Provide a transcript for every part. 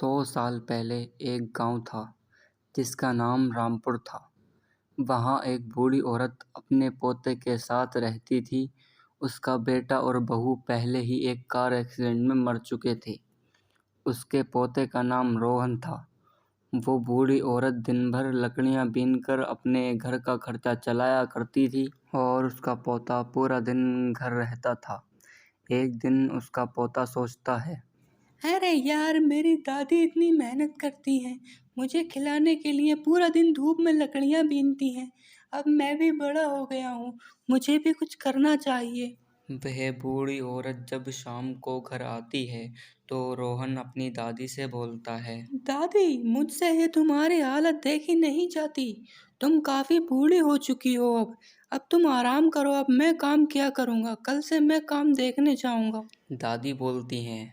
100 साल पहले एक गांव था जिसका नाम रामपुर था। वहाँ एक बूढ़ी औरत अपने पोते के साथ रहती थी। उसका बेटा और बहू पहले ही एक कार एक्सीडेंट में मर चुके थे। उसके पोते का नाम रोहन था। वो बूढ़ी औरत दिन भर लकड़ियाँ बीनकर अपने घर का खर्चा चलाया करती थी और उसका पोता पूरा दिन घर रहता था। एक दिन उसका पोता सोचता है, अरे यार, मेरी दादी इतनी मेहनत करती हैं, मुझे खिलाने के लिए पूरा दिन धूप में लकड़ियाँ बीनती हैं। अब मैं भी बड़ा हो गया हूँ, मुझे भी कुछ करना चाहिए। वह बूढ़ी औरत जब शाम को घर आती है तो रोहन अपनी दादी से बोलता है। दादी, मुझसे ये तुम्हारी हालत देखी नहीं जाती। तुम काफ़ी बूढ़ी हो चुकी हो। अब तुम आराम करो। अब मैं काम क्या करूँगा? कल से मैं काम देखने जाऊँगा। दादी बोलती हैं,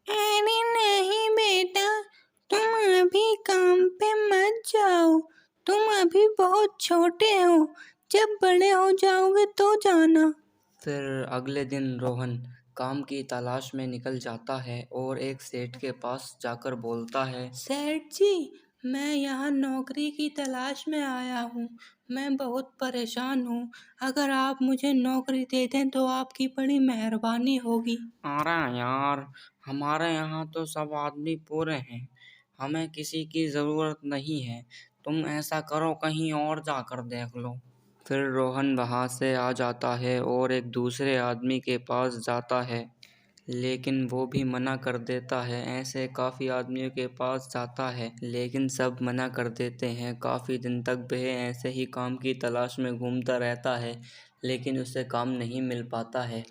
अरे नहीं बेटा, तुम अभी काम पे मत जाओ। तुम अभी बहुत छोटे हो, जब बड़े हो जाओगे तो जाना। फिर अगले दिन रोहन काम की तलाश में निकल जाता है और एक सेठ के पास जाकर बोलता है, सेठ जी, मैं यहाँ नौकरी की तलाश में आया हूँ। मैं बहुत परेशान हूँ। अगर आप मुझे नौकरी दे दें तो आपकी बड़ी मेहरबानी होगी। अरे यार, हमारे यहाँ तो सब आदमी पूरे हैं, हमें किसी की ज़रूरत नहीं है। तुम ऐसा करो, कहीं और जाकर देख लो। फिर रोहन वहाँ से आ जाता है और एक दूसरे आदमी के पास जाता है, लेकिन वो भी मना कर देता है। ऐसे काफ़ी आदमियों के पास जाता है लेकिन सब मना कर देते हैं। काफ़ी दिन तक वह ऐसे ही काम की तलाश में घूमता रहता है लेकिन उसे काम नहीं मिल पाता है।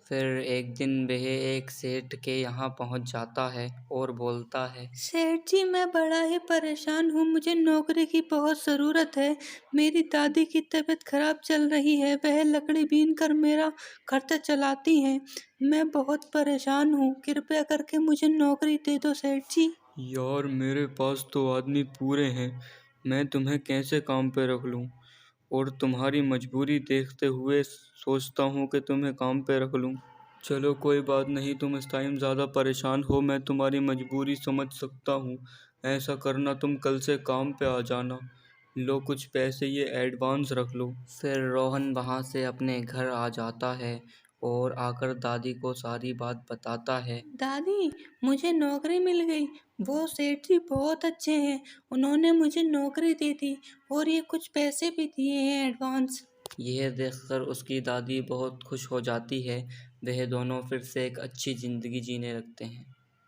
फिर एक दिन वह एक सेठ के यहाँ पहुँच जाता है और बोलता है, सेठ जी, मैं बड़ा ही परेशान हूँ। मुझे नौकरी की बहुत ज़रूरत है। मेरी दादी की तबीयत खराब चल रही है। वह लकड़ी बीन कर मेरा खर्चा चलाती हैं। मैं बहुत परेशान हूँ। कृपया करके मुझे नौकरी दे दो सेठ जी। यार, मेरे पास तो आदमी पूरे हैं, मैं तुम्हें कैसे काम पे रख लूँ? और तुम्हारी मजबूरी देखते हुए सोचता हूँ कि तुम्हें काम पे रख लूँ। चलो कोई बात नहीं, तुम इस टाइम ज़्यादा परेशान हो, मैं तुम्हारी मजबूरी समझ सकता हूँ। ऐसा करना, तुम कल से काम पे आ जाना। लो, कुछ पैसे ये एडवांस रख लो। फिर रोहन वहाँ से अपने घर आ जाता है और आकर दादी को सारी बात बताता है। दादी, मुझे नौकरी मिल गई। वो सेठ जी बहुत अच्छे हैं। उन्होंने मुझे नौकरी दे दी और ये कुछ पैसे भी दिए हैं एडवांस। यह देखकर उसकी दादी बहुत खुश हो जाती है। वह दोनों फिर से एक अच्छी ज़िंदगी जीने लगते हैं।